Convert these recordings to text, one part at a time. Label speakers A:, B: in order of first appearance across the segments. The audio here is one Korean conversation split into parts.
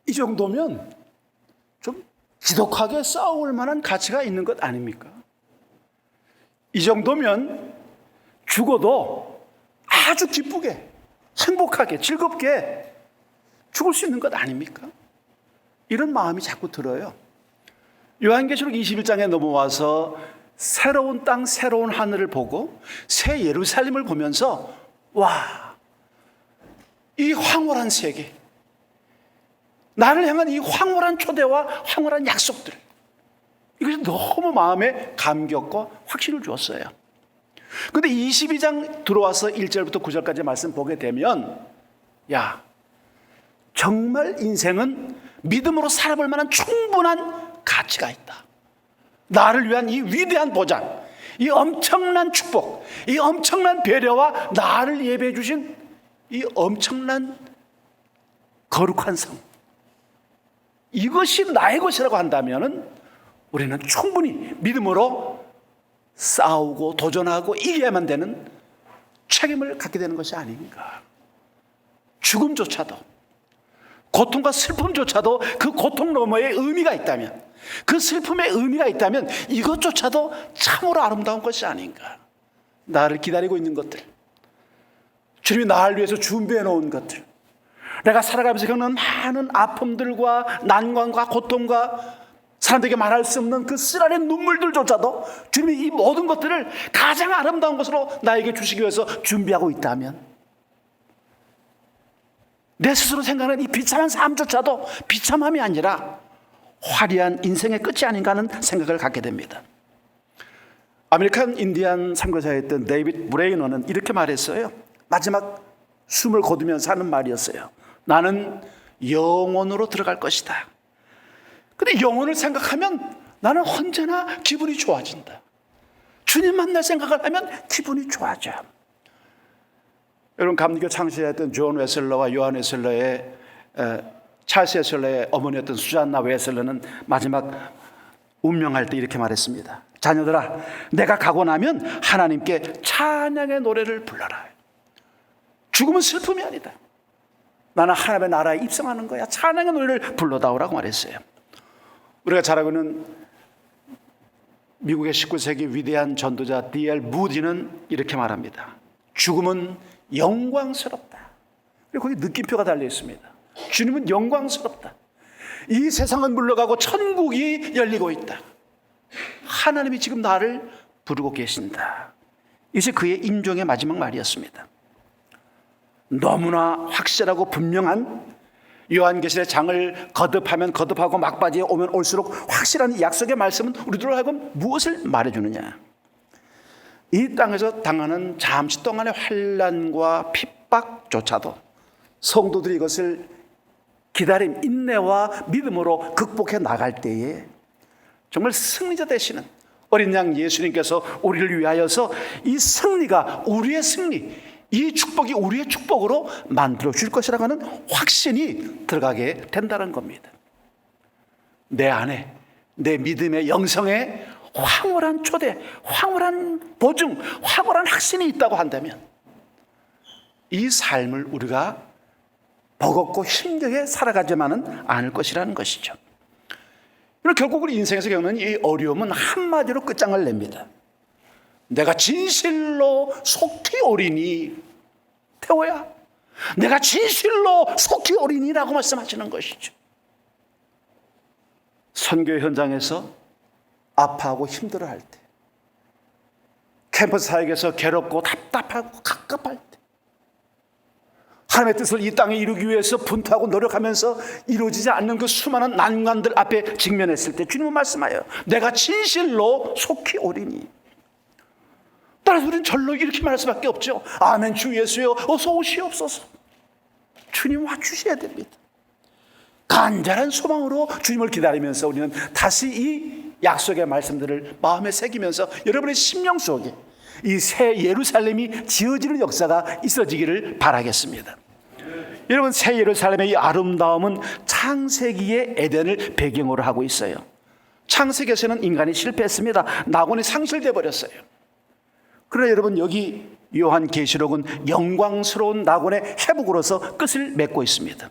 A: 이 정도면 좀 지독하게 싸울 만한 가치가 있는 것 아닙니까? 이 정도면 죽어도 아주 기쁘게, 행복하게, 즐겁게 죽을 수 있는 것 아닙니까? 이런 마음이 자꾸 들어요. 요한계시록 21장에 넘어와서 새로운 땅, 새로운 하늘을 보고 새 예루살렘을 보면서 와, 이 황홀한 세계, 나를 향한 이 황홀한 초대와 황홀한 약속들, 이것이 너무 마음에 감격과 확신을 주었어요. 그런데 22장 들어와서 1절부터 9절까지 말씀 보게 되면 야, 정말 인생은 믿음으로 살아볼 만한 충분한 가치가 있다. 나를 위한 이 위대한 보장, 이 엄청난 축복, 이 엄청난 배려와 나를 예배해 주신 이 엄청난 거룩한 성, 이것이 나의 것이라고 한다면 우리는 충분히 믿음으로 싸우고 도전하고 이겨야만 되는 책임을 갖게 되는 것이 아닌가. 죽음조차도, 고통과 슬픔조차도 그 고통 너머에 의미가 있다면, 그 슬픔에 의미가 있다면 이것조차도 참으로 아름다운 것이 아닌가. 나를 기다리고 있는 것들, 주님이 나를 위해서 준비해 놓은 것들, 내가 살아가면서 겪는 많은 아픔들과 난관과 고통과 사람들에게 말할 수 없는 그 쓰라린 눈물들조차도 주님이 이 모든 것들을 가장 아름다운 것으로 나에게 주시기 위해서 준비하고 있다면, 내 스스로 생각하는 이 비참한 삶조차도 비참함이 아니라 화려한 인생의 끝이 아닌가 하는 생각을 갖게 됩니다. 아메리칸 인디안 선교사였던 데이빗 브레이너는 이렇게 말했어요. 마지막 숨을 거두면서 하는 말이었어요. 나는 영원으로 들어갈 것이다. 근데 영혼을 생각하면 나는 언제나 기분이 좋아진다. 주님 만날 생각을 하면 기분이 좋아져. 여러분, 감리교 창시자였던 존 웨슬러와 요한 웨슬러의 찰스 웨슬러의 어머니였던 수잔나 웨슬러는 마지막 운명할 때 이렇게 말했습니다. 자녀들아, 내가 가고 나면 하나님께 찬양의 노래를 불러라. 죽음은 슬픔이 아니다. 나는 하나님의 나라에 입성하는 거야. 찬양의 노래를 불러다오라고 말했어요. 우리가 잘 알고 있는 미국의 19세기 위대한 전도자 D.L. 무디는 이렇게 말합니다. 죽음은 영광스럽다. 그리고 거기 느낌표가 달려 있습니다. 주님은 영광스럽다. 이 세상은 물러가고 천국이 열리고 있다. 하나님이 지금 나를 부르고 계신다. 이것이 그의 임종의 마지막 말이었습니다. 너무나 확실하고 분명한 요한계시록의 장을 거듭하면 거듭하고 막바지에 오면 올수록 확실한 이 약속의 말씀은 우리들로 하여금 무엇을 말해주느냐. 이 땅에서 당하는 잠시 동안의 환난과 핍박조차도 성도들이 이것을 기다림, 인내와 믿음으로 극복해 나갈 때에 정말 승리자 되시는 어린 양 예수님께서 우리를 위하여서 이 승리가 우리의 승리, 이 축복이 우리의 축복으로 만들어 줄 것이라고 하는 확신이 들어가게 된다는 겁니다. 내 안에 내 믿음의 영성에 황홀한 초대, 황홀한 보증, 황홀한 확신이 있다고 한다면 이 삶을 우리가 버겁고 힘들게 살아가지만은 않을 것이라는 것이죠. 결국 우리 인생에서 겪는 이 어려움은 한마디로 끝장을 냅니다. 내가 진실로 속히 오리니, 태호야, 내가 진실로 속히 오리니라고 말씀하시는 것이죠. 선교 현장에서 아파하고 힘들어할 때, 캠퍼스 사역에서 괴롭고 답답하고 갑갑할 때, 하나님의 뜻을 이 땅에 이루기 위해서 분투하고 노력하면서 이루어지지 않는 그 수많은 난관들 앞에 직면했을 때 주님은 말씀하여 내가 진실로 속히 오리니. 따라서 우리는 절로 이렇게 말할 수밖에 없죠. 아멘. 주 예수여 어서 오시옵소서. 주님 와주셔야 됩니다. 간절한 소망으로 주님을 기다리면서 우리는 다시 이 약속의 말씀들을 마음에 새기면서 여러분의 심령 속에 이 새 예루살렘이 지어지는 역사가 있어지기를 바라겠습니다. 여러분, 새 예루살렘의 이 아름다움은 창세기의 에덴을 배경으로 하고 있어요. 창세기에서는 인간이 실패했습니다. 낙원이 상실돼 버렸어요. 그러나 여러분, 여기 요한계시록은 영광스러운 낙원의 회복으로서 끝을 맺고 있습니다.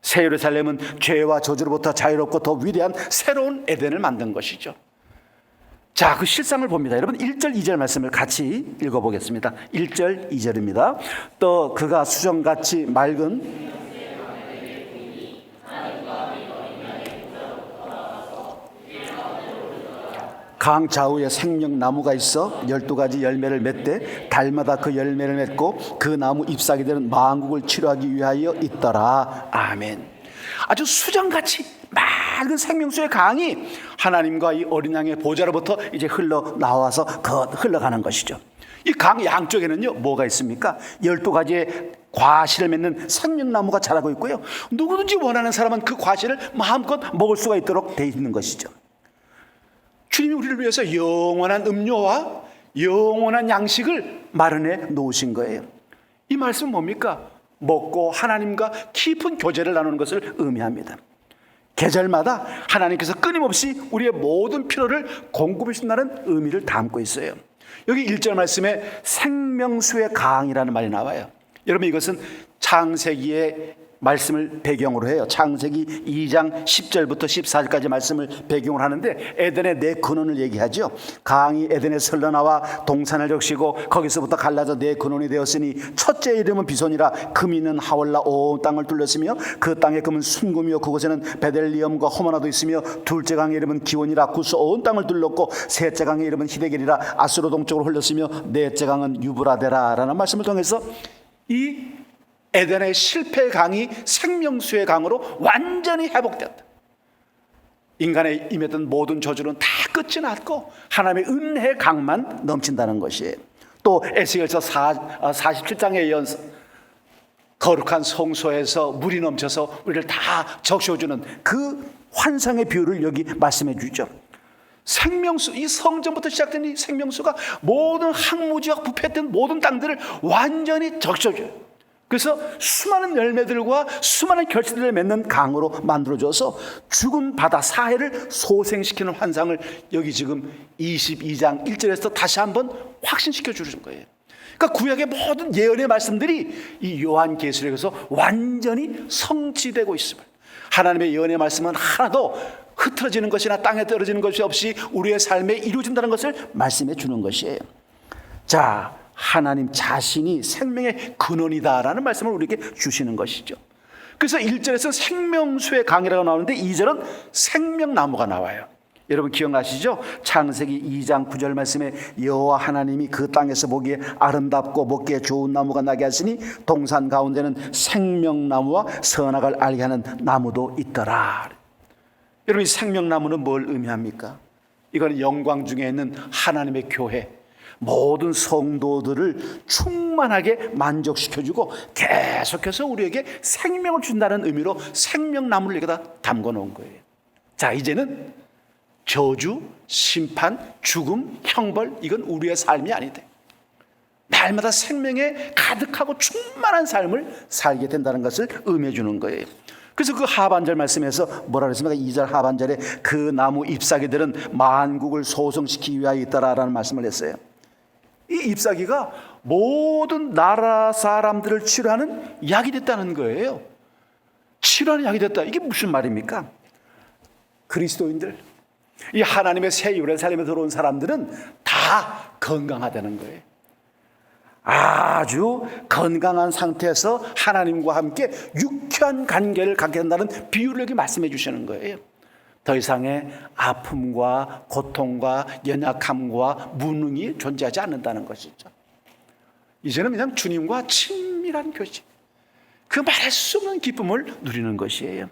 A: 새 예루살렘은 죄와 저주로부터 자유롭고 더 위대한 새로운 에덴을 만든 것이죠. 자, 그 실상을 봅니다. 여러분 1절 2절 말씀을 같이 읽어보겠습니다. 1절 2절입니다. 또 그가 수정같이 맑은 강 좌우에 생명나무가 있어 12가지 열매를 맺되 달마다 그 열매를 맺고 그 나무 잎사귀들은 만국을 치료하기 위하여 있더라. 아멘. 아주 수정같이 맑은 생명수의 강이 하나님과 이 어린 양의 보좌로부터 이제 흘러나와서 흘러가는 것이죠. 이 강 양쪽에는요 뭐가 있습니까? 12가지의 과실을 맺는 생명나무가 자라고 있고요, 누구든지 원하는 사람은 그 과실을 마음껏 먹을 수가 있도록 되어 있는 것이죠. 주님이 우리를 위해서 영원한 음료와 영원한 양식을 마련해 놓으신 거예요. 이 말씀은 뭡니까? 먹고 하나님과 깊은 교제를 나누는 것을 의미합니다. 계절마다 하나님께서 끊임없이 우리의 모든 필요를 공급해 주신다는 의미를 담고 있어요. 여기 1절 말씀에 생명수의 강이라는 말이 나와요. 여러분, 이것은 창세기의 말씀을 배경으로 해요. 창세기 2장 10절부터 14절까지 말씀을 배경으로 하는데 에덴의 네 근원을 얘기하죠. 강이 에덴에서 흘러나와 동산을 적시고 거기서부터 갈라져 네 근원이 되었으니 첫째 이름은 비손이라 금이 있는 하월라 온 땅을 둘렀으며 그 땅의 금은 순금이요 그곳에는 베델리엄과 호마나도 있으며 둘째 강의 이름은 기온이라 구스 온 땅을 둘렀고 셋째 강의 이름은 히데겔이라 아수르 동쪽으로 흘렀으며 넷째 강은 유브라데라 라는 말씀을 통해서 이 에덴의 실패의 강이 생명수의 강으로 완전히 회복되었다. 인간에 임했던 모든 저주는 다 끝이 났고 하나님의 은혜의 강만 넘친다는 것이에요. 또 에스겔서 47장에 이어서 거룩한 성소에서 물이 넘쳐서 우리를 다 적셔주는 그 환상의 비유를 여기 말씀해 주죠. 생명수, 이 성전부터 시작된 이 생명수가 모든 항무지와 부패했던 모든 땅들을 완전히 적셔줘요. 그래서 수많은 열매들과 수많은 결실들을 맺는 강으로 만들어줘서 죽은 바다 사해를 소생시키는 환상을 여기 지금 22장 1절에서 다시 한번 확신시켜 주는 거예요. 그러니까 구약의 모든 예언의 말씀들이 이 요한계시록에서 완전히 성취되고 있음을, 하나님의 예언의 말씀은 하나도 흐트러지는 것이나 땅에 떨어지는 것이 없이 우리의 삶에 이루어진다는 것을 말씀해 주는 것이에요. 자, 하나님 자신이 생명의 근원이다라는 말씀을 우리에게 주시는 것이죠. 그래서 1절에서 생명수의 강이라고 나오는데 2절은 생명나무가 나와요. 여러분 기억나시죠? 창세기 2장 9절 말씀에 여호와 하나님이 그 땅에서 보기에 아름답고 먹기에 좋은 나무가 나게 하시니 동산 가운데는 생명나무와 선악을 알게 하는 나무도 있더라. 여러분, 이 생명나무는 뭘 의미합니까? 이건 영광 중에 있는 하나님의 교회, 모든 성도들을 충만하게 만족시켜주고 계속해서 우리에게 생명을 준다는 의미로 생명나무를 여기다 담궈 놓은 거예요. 자, 이제는 저주, 심판, 죽음, 형벌, 이건 우리의 삶이 아니다. 날마다 생명에 가득하고 충만한 삶을 살게 된다는 것을 의미해 주는 거예요. 그래서 그 하반절 말씀에서 뭐라 그랬습니까? 2절 하반절에 그 나무 잎사귀들은 만국을 소성시키기 위하여 있다라는 말씀을 했어요. 이 잎사귀가 모든 나라 사람들을 치료하는 약이 됐다는 거예요. 치료하는 약이 됐다. 이게 무슨 말입니까? 그리스도인들, 이 하나님의 새 예루살렘에 들어온 사람들은 다 건강하다는 거예요. 아주 건강한 상태에서 하나님과 함께 유쾌한 관계를 갖게 된다는 비유를 여기 말씀해 주시는 거예요. 더 이상의 아픔과 고통과 연약함과 무능이 존재하지 않는다는 것이죠. 이제는 그냥 주님과 친밀한 교제, 그 말할 수 없는 기쁨을 누리는 것이에요.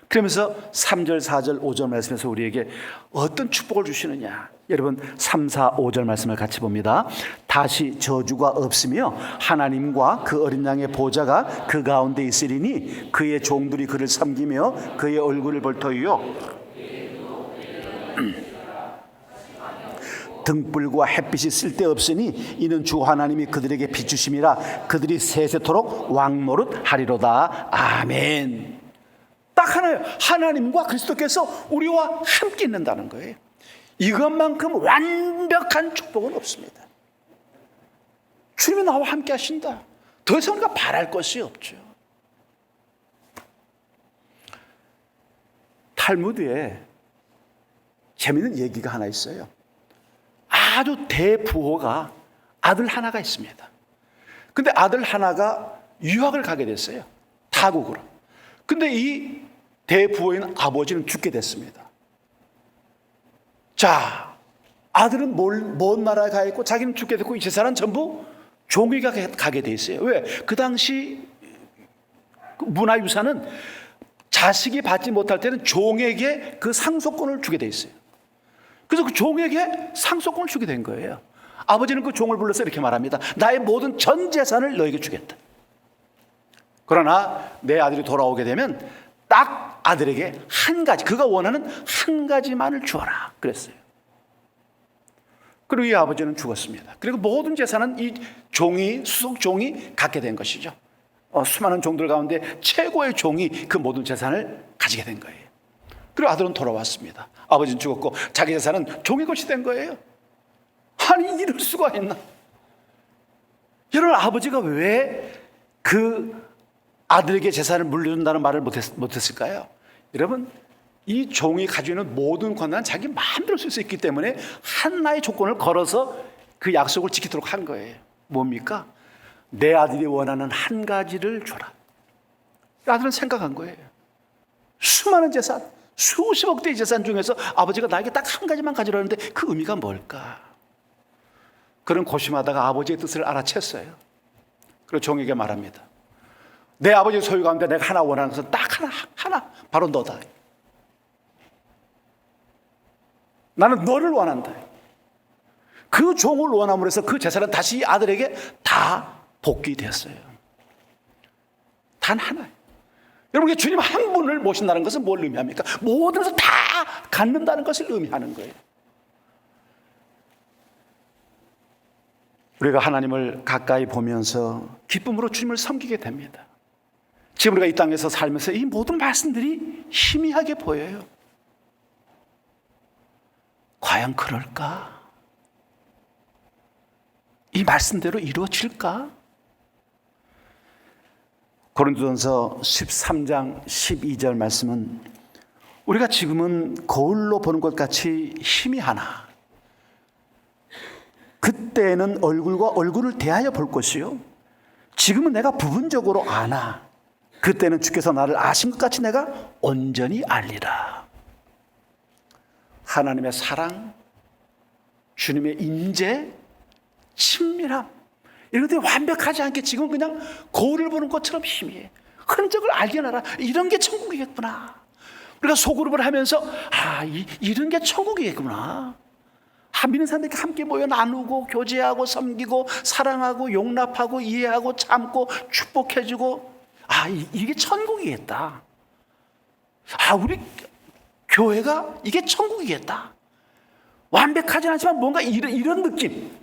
A: 그러면서 3절, 4절, 5절 말씀에서 우리에게 어떤 축복을 주시느냐. 여러분 3, 4, 5절 말씀을 같이 봅니다. 다시 저주가 없으며 하나님과 그 어린 양의 보좌가 그 가운데 있으리니 그의 종들이 그를 섬기며 그의 얼굴을 볼 터이요 등불과 햇빛이 쓸데없으니 이는 주 하나님이 그들에게 비추심이라 그들이 세세토록 왕노릇 하리로다. 아멘. 딱 하나예요. 하나님과 그리스도께서 우리와 함께 있는다는 거예요. 이것만큼 완벽한 축복은 없습니다. 주님이 나와 함께 하신다. 더 이상 우리가 바랄 것이 없죠. 탈무드에 재미있는 얘기가 하나 있어요. 아주 대부호가 아들 하나가 있습니다. 근데 아들 하나가 유학을 가게 됐어요. 타국으로. 근데 이 대부호인 아버지는 죽게 됐습니다. 자, 아들은 먼 나라에 가 있고 자기는 죽게 됐고 이 재산은 전부 종이가 가게 돼 있어요. 왜? 그 당시 문화유산은 자식이 받지 못할 때는 종에게 그 상속권을 주게 돼 있어요. 그래서 그 종에게 상속권을 주게 된 거예요. 아버지는 그 종을 불러서 이렇게 말합니다. 나의 모든 전 재산을 너에게 주겠다. 그러나 내 아들이 돌아오게 되면 딱 아들에게 한 가지, 그가 원하는 한 가지만을 주어라 그랬어요. 그리고 이 아버지는 죽었습니다. 그리고 모든 재산은 이 종이, 수속 종이 갖게 된 것이죠. 수많은 종들 가운데 최고의 종이 그 모든 재산을 가지게 된 거예요. 그리고 아들은 돌아왔습니다. 아버지는 죽었고 자기 재산은 종의 것이 된 거예요. 아니, 이럴 수가 있나? 여러분, 아버지가 왜 그 아들에게 재산을 물려준다는 말을 못했을까요? 여러분, 이 종이 가지고 있는 모든 권한은 자기 마음대로 쓸 수 있기 때문에 하나의 조건을 걸어서 그 약속을 지키도록 한 거예요. 뭡니까? 내 아들이 원하는 한 가지를 줘라. 아들은 생각한 거예요. 수많은 재산, 수십억 대의 재산 중에서 아버지가 나에게 딱 한 가지만 가지라는데 그 의미가 뭘까? 그런 고심하다가 아버지의 뜻을 알아챘어요. 그리고 종에게 말합니다. 내 아버지의 소유 가운데 내가 하나 원하는 것은 딱 하나, 바로 너다. 나는 너를 원한다. 그 종을 원함으로 해서 그 재산은 다시 아들에게 다 복귀됐어요. 단 하나예요. 여러분, 주님 한 분을 모신다는 것은 뭘 의미합니까? 모든 것을 다 갖는다는 것을 의미하는 거예요. 우리가 하나님을 가까이 보면서 기쁨으로 주님을 섬기게 됩니다. 지금 우리가 이 땅에서 살면서 이 모든 말씀들이 희미하게 보여요. 과연 그럴까? 이 말씀대로 이루어질까? 고린도전서 13장 12절 말씀은 우리가 지금은 거울로 보는 것 같이 희미하나 그때는 얼굴과 얼굴을 대하여 볼 것이요 지금은 내가 부분적으로 아나 그때는 주께서 나를 아신 것 같이 내가 온전히 알리라. 하나님의 사랑, 주님의 인재, 친밀함, 이런 것들이 완벽하지 않게 지금 그냥 거울을 보는 것처럼 희미해. 흔적을 알게나라. 이런 게 천국이겠구나. 우리가 소그룹을 하면서 이런 게 천국이겠구나. 믿는 사람들이 함께 모여 나누고 교제하고 섬기고 사랑하고 용납하고 이해하고 참고 축복해주고 이게 천국이겠다. 우리 교회가 이게 천국이겠다. 완벽하지 않지만 뭔가 이런 느낌.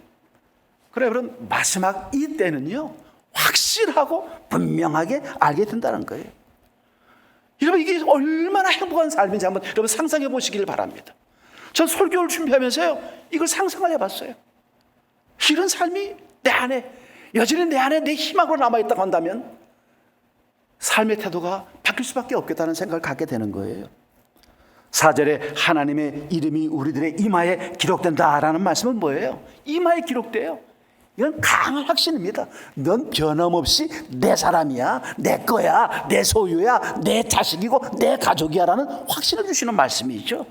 A: 그래, 그럼 마지막 이 때는요 확실하고 분명하게 알게 된다는 거예요. 여러분, 이게 얼마나 행복한 삶인지 한번 여러분 상상해 보시길 바랍니다. 전 설교를 준비하면서요 이걸 상상을 해봤어요. 이런 삶이 내 안에 여전히 내 안에 내 희망으로 남아있다고 한다면 삶의 태도가 바뀔 수밖에 없겠다는 생각을 갖게 되는 거예요. 4절에 하나님의 이름이 우리들의 이마에 기록된다라는 말씀은 뭐예요? 이마에 기록돼요. 이건 강한 확신입니다. 넌 변함없이 내 사람이야, 내 거야, 내 소유야, 내 자식이고 내 가족이야 라는 확신을 주시는 말씀이죠.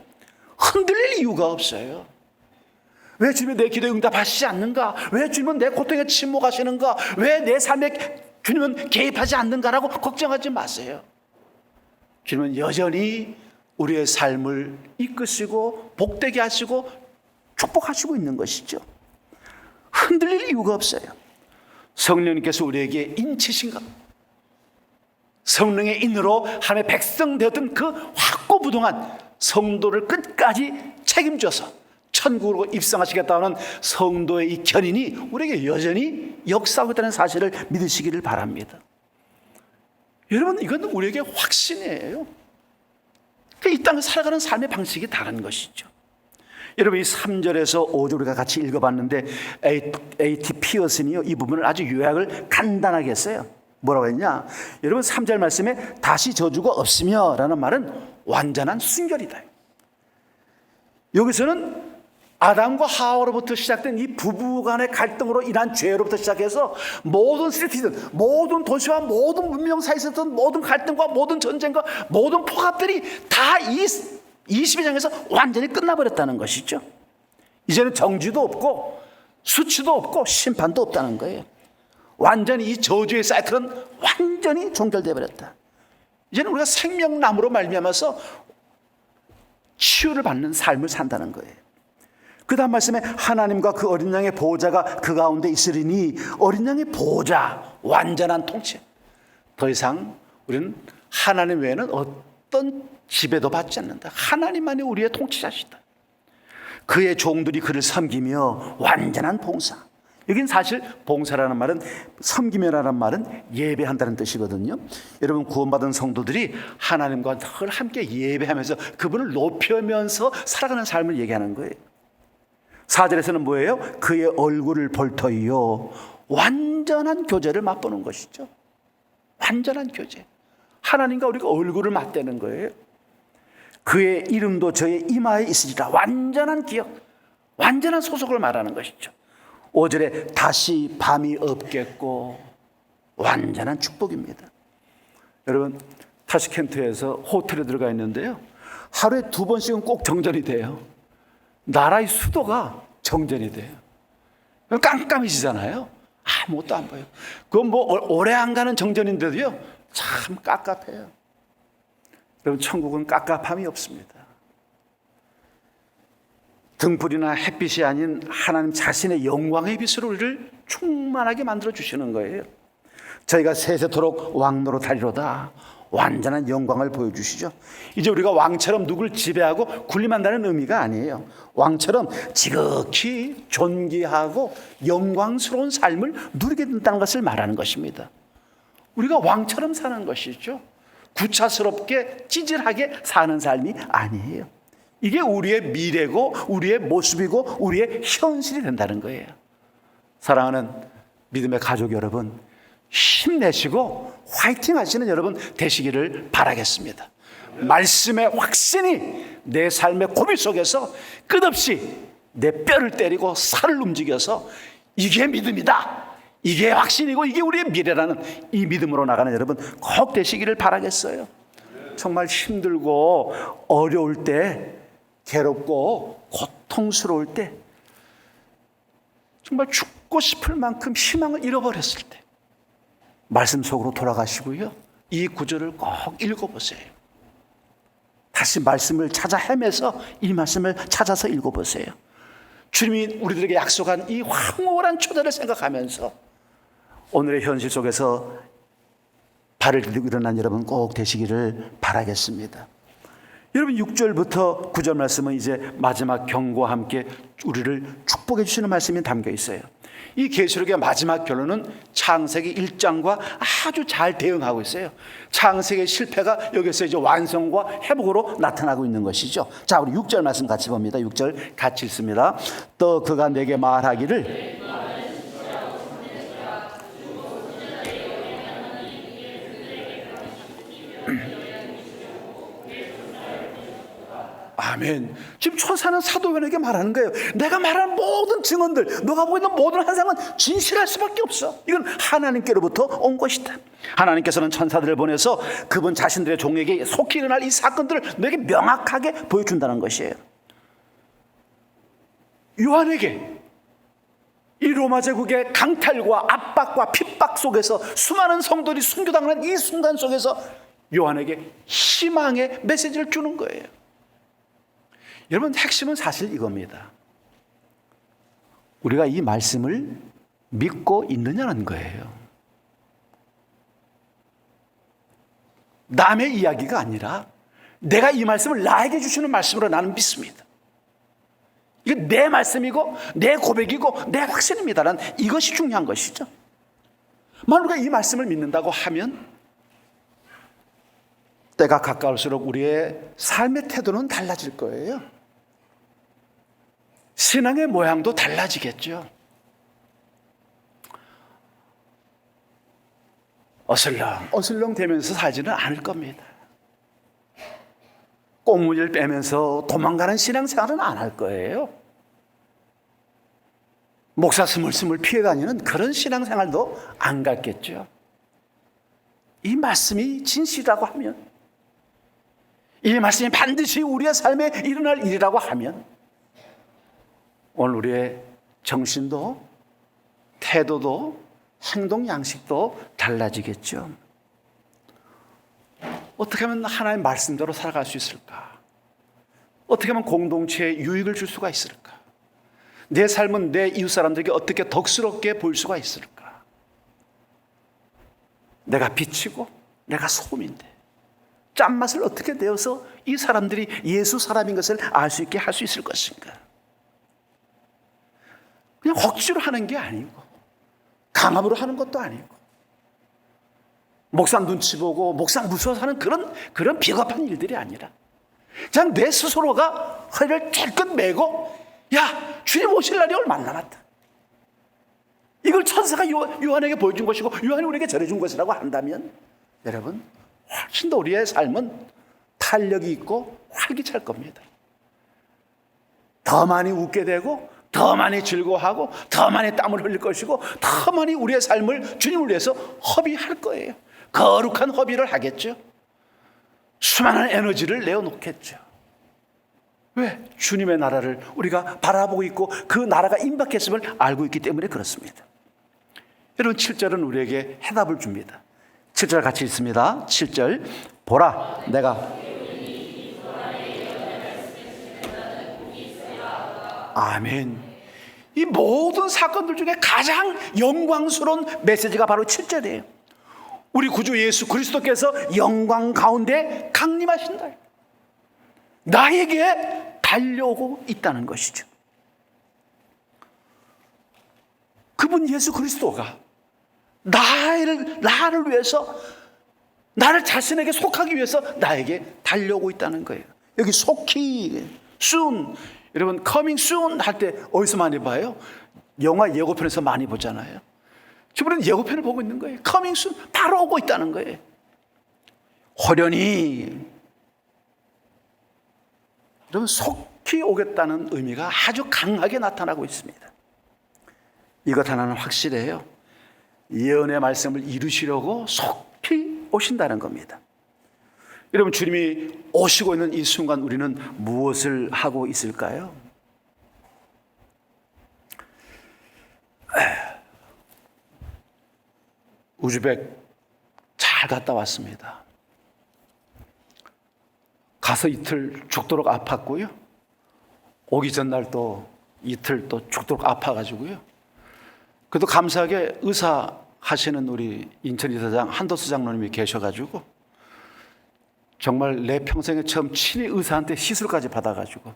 A: 흔들릴 이유가 없어요. 왜 주님은 내 기도에 응답하시지 않는가? 왜 주님은 내 고통에 침묵하시는가? 왜 내 삶에 주님은 개입하지 않는가라고 걱정하지 마세요. 주님은 여전히 우리의 삶을 이끄시고 복되게 하시고 축복하시고 있는 것이죠. 흔들릴 이유가 없어요. 성령님께서 우리에게 인치신가? 성령의 인으로 하나님의 백성 되었던 그 확고부동한 성도를 끝까지 책임져서 천국으로 입성하시겠다는 성도의 이 견인이 우리에게 여전히 역사하고 있다는 사실을 믿으시기를 바랍니다. 여러분, 이건 우리에게 확신이에요. 이 땅을 살아가는 삶의 방식이 다른 것이죠. 여러분, 이 3절에서 5절 우리가 같이 읽어봤는데 A.T. 피어슨이요 이 부분을 아주 요약을 간단하게 했어요. 뭐라고 했냐? 여러분 3절 말씀에 다시 저주가 없으며 라는 말은 완전한 순결이다. 여기서는 아담과 하와로부터 시작된 이 부부간의 갈등으로 인한 죄로부터 시작해서 모든 시티즌, 모든 도시와 모든 문명 사이에 있었던 모든 갈등과 모든 전쟁과 모든 폭압들이 다 이 22장에서 완전히 끝나버렸다는 것이죠. 이제는 정죄도 없고 수치도 없고 심판도 없다는 거예요. 완전히 이 저주의 사이클은 완전히 종결되어 버렸다. 이제는 우리가 생명나무로 말미암아서 치유를 받는 삶을 산다는 거예요. 그 다음 말씀에 하나님과 그 어린 양의 보호자가 그 가운데 있으리니 어린 양의 보호자, 완전한 통치. 더 이상 우리는 하나님 외에는 어떤 지배도 받지 않는다. 하나님만이 우리의 통치자시다. 그의 종들이 그를 섬기며 완전한 봉사. 여긴 사실 봉사라는 말은, 섬기며라는 말은 예배한다는 뜻이거든요. 여러분 구원받은 성도들이 하나님과 늘 함께 예배하면서 그분을 높여면서 살아가는 삶을 얘기하는 거예요. 4절에서는 뭐예요? 그의 얼굴을 볼 터이요 완전한 교제를 맛보는 것이죠. 완전한 교제. 하나님과 우리가 얼굴을 맞대는 거예요. 그의 이름도 저의 이마에 있으리라. 완전한 기억, 완전한 소속을 말하는 것이죠. 5절에 다시 밤이 없겠고 완전한 축복입니다. 여러분 타시켄트에서 호텔에 들어가 있는데요, 하루에 2번씩은 꼭 정전이 돼요. 나라의 수도가 정전이 돼요. 깜깜해지잖아요. 아무것도 안 보여. 그건 뭐 오래 안 가는 정전인데도요 참 깝깝해요. 여러분 천국은 깝깝함이 없습니다. 등불이나 햇빛이 아닌 하나님 자신의 영광의 빛으로 우리를 충만하게 만들어 주시는 거예요. 저희가 세세토록 왕노릇하리로다. 완전한 영광을 보여주시죠. 이제 우리가 왕처럼 누굴 지배하고 군림한다는 의미가 아니에요. 왕처럼 지극히 존귀하고 영광스러운 삶을 누리게 된다는 것을 말하는 것입니다. 우리가 왕처럼 사는 것이죠. 구차스럽게 찌질하게 사는 삶이 아니에요. 이게 우리의 미래고 우리의 모습이고 우리의 현실이 된다는 거예요. 사랑하는 믿음의 가족 여러분, 힘내시고 화이팅 하시는 여러분 되시기를 바라겠습니다. 말씀의 확신이 내 삶의 고비 속에서 끝없이 내 뼈를 때리고 살을 움직여서 이게 믿음이다, 이게 확신이고 이게 우리의 미래라는 이 믿음으로 나가는 여러분 꼭 되시기를 바라겠어요. 정말 힘들고 어려울 때, 괴롭고 고통스러울 때, 정말 죽고 싶을 만큼 희망을 잃어버렸을 때 말씀 속으로 돌아가시고요, 이 구절을 꼭 읽어보세요. 다시 말씀을 찾아 헤매서 이 말씀을 찾아서 읽어보세요. 주님이 우리들에게 약속한 이 황홀한 초대를 생각하면서 오늘의 현실 속에서 발을 들고 일어난 여러분 꼭 되시기를 바라겠습니다. 여러분 6절부터 9절 말씀은 이제 마지막 경고와 함께 우리를 축복해 주시는 말씀이 담겨 있어요. 이 계시록의 마지막 결론은 창세기 1장과 아주 잘 대응하고 있어요. 창세기의 실패가 여기서 이제 완성과 회복으로 나타나고 있는 것이죠. 자, 우리 6절 말씀 같이 봅니다. 6절 같이 읽습니다. 또 그가 내게 말하기를 아멘. 지금 천사는 사도연에게 말하는 거예요. 내가 말하는 모든 증언들, 너가 보고 있는 모든 환상은 진실할 수밖에 없어. 이건 하나님께로부터 온 것이다. 하나님께서는 천사들을 보내서 그분 자신들의 종에게 속히 일어날 이 사건들을 너에게 명확하게 보여준다는 것이에요. 요한에게 이 로마 제국의 강탈과 압박과 핍박 속에서 수많은 성도들이 순교당하는 이 순간 속에서 요한에게 희망의 메시지를 주는 거예요. 여러분 핵심은 사실 이겁니다. 우리가 이 말씀을 믿고 있느냐는 거예요. 남의 이야기가 아니라 내가 이 말씀을 나에게 주시는 말씀으로 나는 믿습니다. 이게 내 말씀이고 내 고백이고 내 확신입니다라는 이것이 중요한 것이죠. 만약 우리가 이 말씀을 믿는다고 하면 때가 가까울수록 우리의 삶의 태도는 달라질 거예요. 신앙의 모양도 달라지겠죠. 어슬렁 대면서 살지는 않을 겁니다. 꽁무니를 빼면서 도망가는 신앙생활은 안 할 거예요. 목사 스물스물 피해 다니는 그런 신앙생활도 안 갖겠죠. 이 말씀이 진실이라고 하면, 이 말씀이 반드시 우리의 삶에 일어날 일이라고 하면 오늘 우리의 정신도 태도도 행동 양식도 달라지겠죠. 어떻게 하면 하나님의 말씀대로 살아갈 수 있을까? 어떻게 하면 공동체에 유익을 줄 수가 있을까? 내 삶은 내 이웃 사람들에게 어떻게 덕스럽게 보일 수가 있을까? 내가 빛이고 내가 소금인데 짠맛을 어떻게 내어서 이 사람들이 예수 사람인 것을 알 수 있게 할 수 있을 것인가? 그냥 억지로 하는 게 아니고 강압으로 하는 것도 아니고 목사 눈치 보고 목사 무서워서 하는 그런 비겁한 일들이 아니라 그냥 내 스스로가 허리를 찔끗 매고 야, 주님 오실 날이 얼마 안 남았다. 이걸 천사가 요한에게 보여준 것이고 요한이 우리에게 전해준 것이라고 한다면 여러분 훨씬 더 우리의 삶은 탄력이 있고 활기찰 겁니다. 더 많이 웃게 되고 더 많이 즐거워하고 더 많이 땀을 흘릴 것이고 더 많이 우리의 삶을 주님을 위해서 허비할 거예요. 거룩한 허비를 하겠죠. 수많은 에너지를 내어놓겠죠. 왜? 주님의 나라를 우리가 바라보고 있고 그 나라가 임박했음을 알고 있기 때문에 그렇습니다. 여러분 7절은 우리에게 해답을 줍니다. 7절 같이 읽습니다. 7절 보라 내가 아멘. 이 모든 사건들 중에 가장 영광스러운 메시지가 바로 7절이에요. 우리 구주 예수 그리스도께서 영광 가운데 강림하신다. 나에게 달려오고 있다는 것이죠. 그분 예수 그리스도가 나를 위해서 나를 자신에게 속하기 위해서 나에게 달려오고 있다는 거예요. 여기 속히 soon 여러분 coming soon 할 때 어디서 많이 봐요? 영화 예고편에서 많이 보잖아요. 저번에는 예고편을 보고 있는 거예요. coming soon 바로 오고 있다는 거예요. 호련히 여러분 속히 오겠다는 의미가 아주 강하게 나타나고 있습니다. 이것 하나는 확실해요. 예언의 말씀을 이루시려고 속히 오신다는 겁니다. 여러분 주님이 오시고 있는 이 순간 우리는 무엇을 하고 있을까요? 우즈벡 잘 갔다 왔습니다. 가서 이틀 죽도록 아팠고요. 오기 전날 또 이틀 또 죽도록 아파가지고요. 그래도 감사하게 의사 하시는 우리 인천이사장 한도수 장로님이 계셔가지고 정말 내 평생에 처음 친히 의사한테 시술까지 받아가지고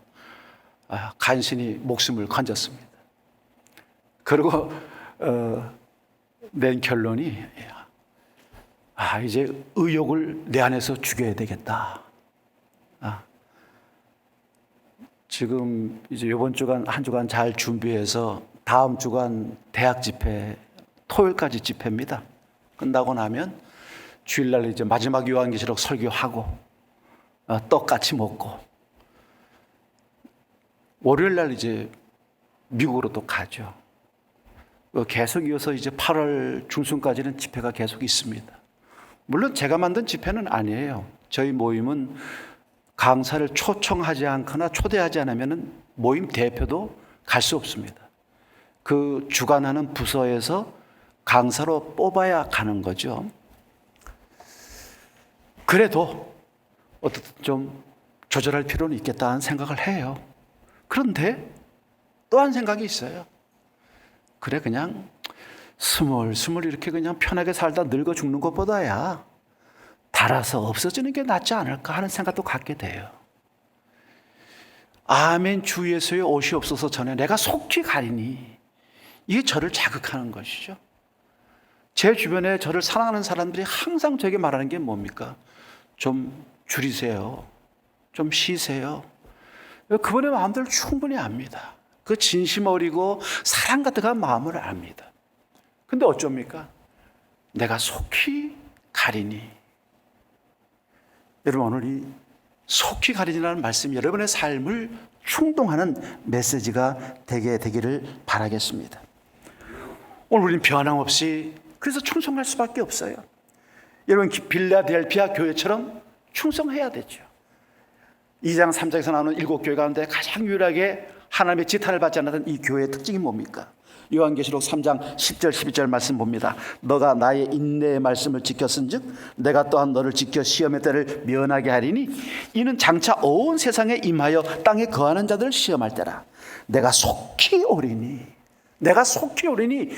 A: 간신히 목숨을 건졌습니다. 그리고 낸 결론이 이제 의욕을 내 안에서 죽여야 되겠다. 지금 이제 이번 주간 한 주간 잘 준비해서 다음 주간 대학 집회 토요일까지 집회입니다. 끝나고 나면 주일날 이제 마지막 요한계시록 설교하고 떡 같이 먹고 월요일날 이제 미국으로 또 가죠. 계속 이어서 이제 8월 중순까지는 집회가 계속 있습니다. 물론 제가 만든 집회는 아니에요. 저희 모임은 강사를 초청하지 않거나 초대하지 않으면 모임 대표도 갈 수 없습니다. 그 주관하는 부서에서 강사로 뽑아야 가는 거죠. 그래도 어떻든 좀 조절할 필요는 있겠다는 생각을 해요. 그런데 또 한 생각이 있어요. 그래 그냥 스물스물 이렇게 그냥 편하게 살다 늙어 죽는 것보다야 달아서 없어지는 게 낫지 않을까 하는 생각도 갖게 돼요. 아멘 주 예수의 옷이 없어서 전에 내가 속히 가리니 이게 저를 자극하는 것이죠. 제 주변에 저를 사랑하는 사람들이 항상 저에게 말하는 게 뭡니까? 좀 줄이세요. 좀 쉬세요. 그분의 마음들을 충분히 압니다. 그 진심 어리고 사랑 가득한 마음을 압니다. 근데 어쩝니까? 내가 속히 가리니. 여러분, 오늘 이 속히 가리니라는 말씀, 여러분의 삶을 충동하는 메시지가 되기를 바라겠습니다. 오늘 우리는 변함없이 그래서 충성할 수밖에 없어요. 여러분, 빌라델피아 교회처럼 충성해야 되죠. 2장 3장에서 나오는 7교회 가운데 가장 유일하게 하나님의 지탄을 받지 않았던 이 교회의 특징이 뭡니까? 요한계시록 3장 10절 12절 말씀 봅니다. 너가 나의 인내의 말씀을 지켰은즉 내가 또한 너를 지켜 시험의 때를 면하게 하리니 이는 장차 온 세상에 임하여 땅에 거하는 자들을 시험할 때라. 내가 속히 오리니, 내가 속히 오리니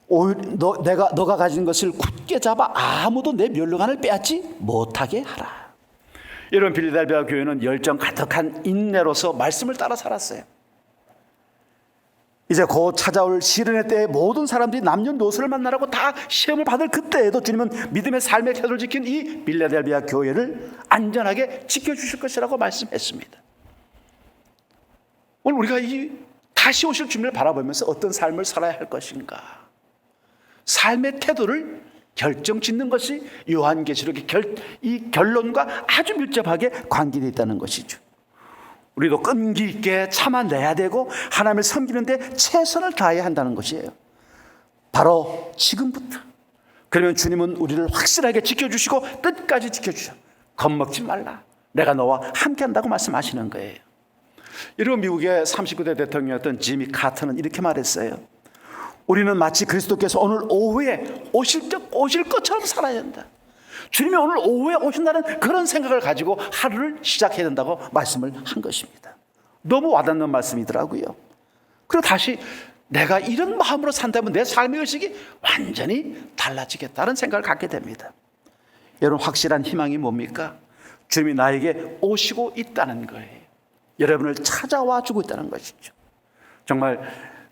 A: 너가 가진 것을 굳게 잡아 아무도 내 멸류관을 빼앗지 못하게 하라. 여러분, 빌라델피아 교회는 열정 가득한 인내로서 말씀을 따라 살았어요. 이제 곧 찾아올 시련의 때에 모든 사람들이 남녀노소를 만나라고 다 시험을 받을 그때에도 주님은 믿음의 삶의 태도를 지킨 이 빌라델피아 교회를 안전하게 지켜주실 것이라고 말씀했습니다. 오늘 우리가 이 다시 오실 주님을 바라보면서 어떤 삶을 살아야 할 것인가, 삶의 태도를 결정짓는 것이 요한계시록의 이 결론과 아주 밀접하게 관계되어 있다는 것이죠. 우리도 끈기 있게 참아내야 되고 하나님을 섬기는데 최선을 다해야 한다는 것이에요. 바로 지금부터. 그러면 주님은 우리를 확실하게 지켜주시고 끝까지 지켜주셔. 겁먹지 말라, 내가 너와 함께한다고 말씀하시는 거예요. 여러분, 미국의 39대 대통령이었던 지미 카터는 이렇게 말했어요. 우리는 마치 그리스도께서 오늘 오후에 오실 것처럼 살아야 된다. 주님이 오늘 오후에 오신다는 그런 생각을 가지고 하루를 시작해야 된다고 말씀을 한 것입니다. 너무 와닿는 말씀이더라고요. 그리고 다시 내가 이런 마음으로 산다면 내 삶의 의식이 완전히 달라지겠다는 생각을 갖게 됩니다. 여러분, 확실한 희망이 뭡니까? 주님이 나에게 오시고 있다는 거예요. 여러분을 찾아와 주고 있다는 것이죠. 정말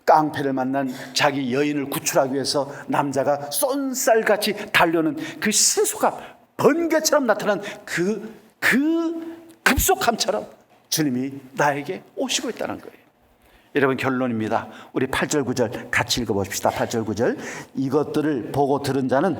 A: 깡패를 만난 자기 여인을 구출하기 위해서 남자가 쏜살같이 달려오는 그 신속함, 번개처럼 나타난 그 급속함처럼 주님이 나에게 오시고 있다는 거예요. 여러분, 결론입니다. 우리 8절 9절 같이 읽어봅시다. 8절 9절. 이것들을 보고 들은 자는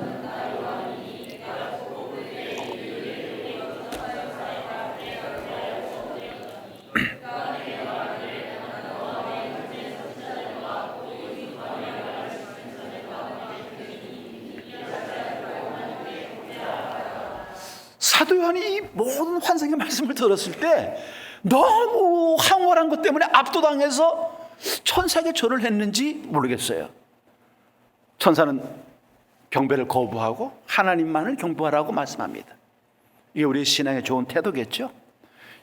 A: 사도 요한이 이 모든 환상의 말씀을 들었을 때 너무 황홀한 것 때문에 압도당해서 천사에게 절을 했는지 모르겠어요. 천사는 경배를 거부하고 하나님만을 경배하라고 말씀합니다. 이게 우리 신앙의 좋은 태도겠죠.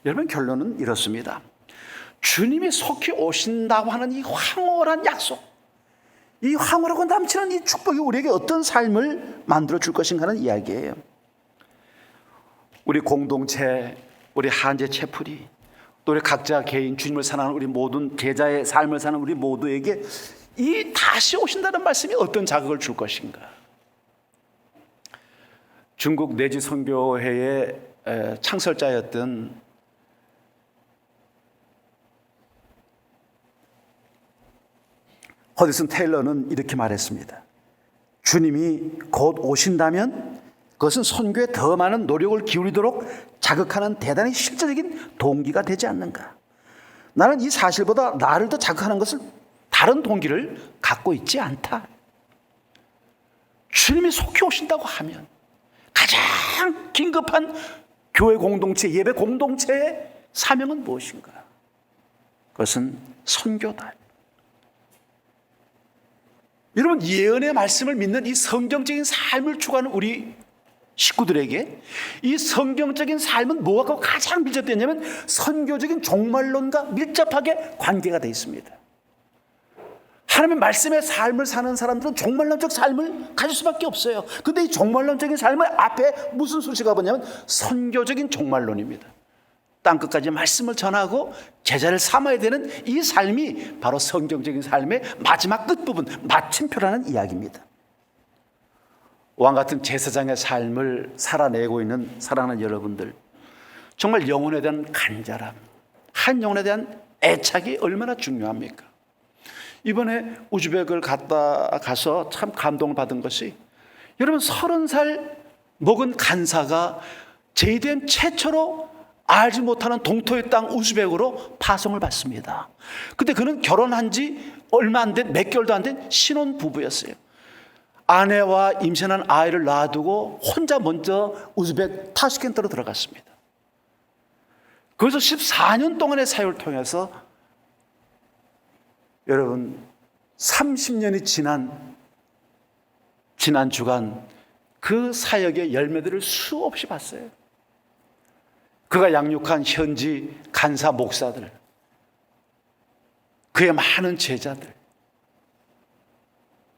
A: 여러분, 결론은 이렇습니다. 주님이 속히 오신다고 하는 이 황홀한 약속, 이 황홀하고 넘치는 이 축복이 우리에게 어떤 삶을 만들어 줄 것인가 하는 이야기예요. 우리 공동체, 우리 한제 채플이, 또 우리 각자 개인 주님을 사랑하는 우리 모든 제자의 삶을 사는 우리 모두에게 이 다시 오신다는 말씀이 어떤 자극을 줄 것인가. 중국 내지 선교회의 창설자였던 허디슨 테일러는 이렇게 말했습니다. 주님이 곧 오신다면 그것은 선교에 더 많은 노력을 기울이도록 자극하는 대단히 실제적인 동기가 되지 않는가. 나는 이 사실보다 나를 더 자극하는 것을 다른 동기를 갖고 있지 않다. 주님이 속히 오신다고 하면 가장 긴급한 교회 공동체, 예배 공동체의 사명은 무엇인가? 그것은 선교다. 여러분, 예언의 말씀을 믿는 이 성경적인 삶을 추구하는 우리 식구들에게 이 성경적인 삶은 뭐하고 가장 밀접되냐면 선교적인 종말론과 밀접하게 관계가 되어 있습니다. 하나님의 말씀의 삶을 사는 사람들은 종말론적 삶을 가질 수밖에 없어요. 그런데 이 종말론적인 삶의 앞에 무슨 수식어가 뭐냐면 선교적인 종말론입니다. 땅끝까지 말씀을 전하고 제자를 삼아야 되는 이 삶이 바로 성경적인 삶의 마지막 끝부분, 마침표라는 이야기입니다. 왕 같은 제사장의 삶을 살아내고 있는 사랑하는 여러분들, 정말 영혼에 대한 간절함, 한 영혼에 대한 애착이 얼마나 중요합니까? 이번에 우즈벡을 갔다 가서 참 감동을 받은 것이 여러분 30살 먹은 간사가 JDM 최초로 알지 못하는 동토의 땅 우즈벡으로 파송을 받습니다. 근데 그는 결혼한 지 얼마 안 된, 몇 개월도 안 된 신혼 부부였어요. 아내와 임신한 아이를 놔두고 혼자 먼저 우즈벡 타슈켄트로 들어갔습니다. 거기서 14년 동안의 사역을 통해서 여러분 30년이 지난 주간 그 사역의 열매들을 수없이 봤어요. 그가 양육한 현지 간사 목사들, 그의 많은 제자들,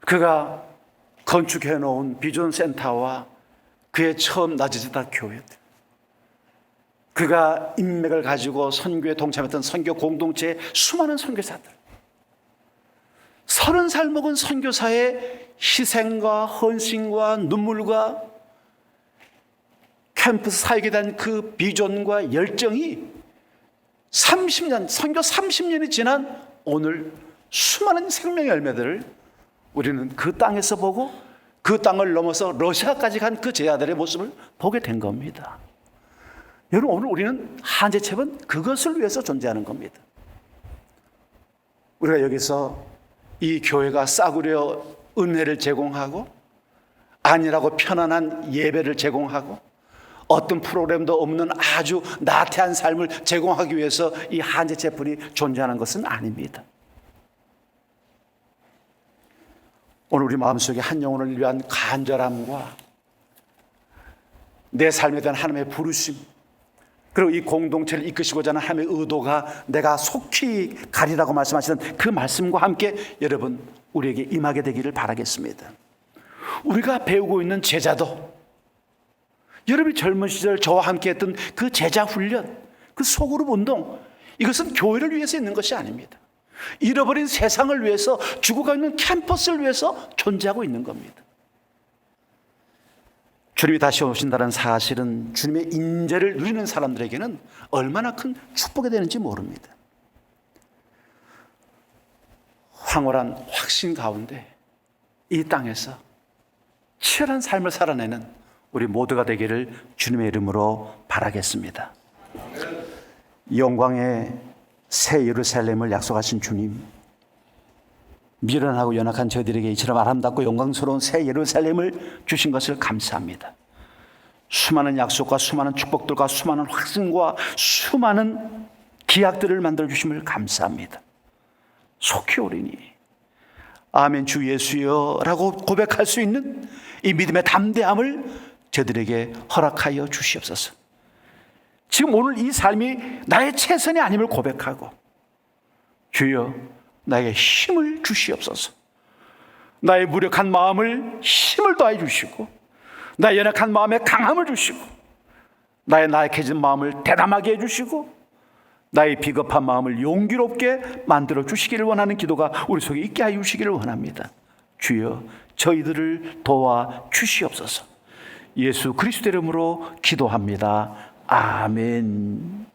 A: 그가 건축해 놓은 비전 센터와 그의 처음 나지지다 교회들, 그가 인맥을 가지고 선교에 동참했던 선교 공동체의 수많은 선교사들, 30살 먹은 선교사의 희생과 헌신과 눈물과 캠퍼스 사역에 대한 그 비전과 열정이 30년, 선교 30년이 지난 오늘 수많은 생명의 열매들을 우리는 그 땅에서 보고 그 땅을 넘어서 러시아까지 간 그 제자들의 모습을 보게 된 겁니다. 여러분, 오늘 우리는 한제첩은 그것을 위해서 존재하는 겁니다. 우리가 여기서 이 교회가 싸구려 은혜를 제공하고 안일하고 편안한 예배를 제공하고 어떤 프로그램도 없는 아주 나태한 삶을 제공하기 위해서 이 한제체플이 존재하는 것은 아닙니다. 오늘 우리 마음속에 한 영혼을 위한 간절함과 내 삶에 대한 하나님의 부르심, 그리고 이 공동체를 이끄시고자 하는 하나님의 의도가 내가 속히 가리라고 말씀하시는 그 말씀과 함께 여러분 우리에게 임하게 되기를 바라겠습니다. 우리가 배우고 있는 제자도 여러분이 젊은 시절 저와 함께 했던 그 제자 훈련, 그 소그룹 운동, 이것은 교회를 위해서 있는 것이 아닙니다. 잃어버린 세상을 위해서, 죽어가고 있는 캠퍼스를 위해서 존재하고 있는 겁니다. 주님이 다시 오신다는 사실은 주님의 인재를 누리는 사람들에게는 얼마나 큰 축복이 되는지 모릅니다. 황홀한 확신 가운데 이 땅에서 치열한 삶을 살아내는 우리 모두가 되기를 주님의 이름으로 바라겠습니다. 영광의 새 예루살렘을 약속하신 주님, 미련하고 연약한 저희들에게 이처럼 아름답고 영광스러운 새 예루살렘을 주신 것을 감사합니다. 수많은 약속과 수많은 축복들과 수많은 확신과 수많은 기약들을 만들어 주심을 감사합니다. 속히 오리니 아멘 주 예수여 라고 고백할 수 있는 이 믿음의 담대함을 저들에게 허락하여 주시옵소서. 지금 오늘 이 삶이 나의 최선이 아님을 고백하고 주여 나에게 힘을 주시옵소서. 나의 무력한 마음을 힘을 더해 주시고 나의 연약한 마음에 강함을 주시고 나의 나약해진 마음을 대담하게 해주시고 나의 비겁한 마음을 용기롭게 만들어 주시기를 원하는 기도가 우리 속에 있게 하여 주시기를 원합니다. 주여 저희들을 도와 주시옵소서. 예수 그리스도 이름으로 기도합니다. 아멘.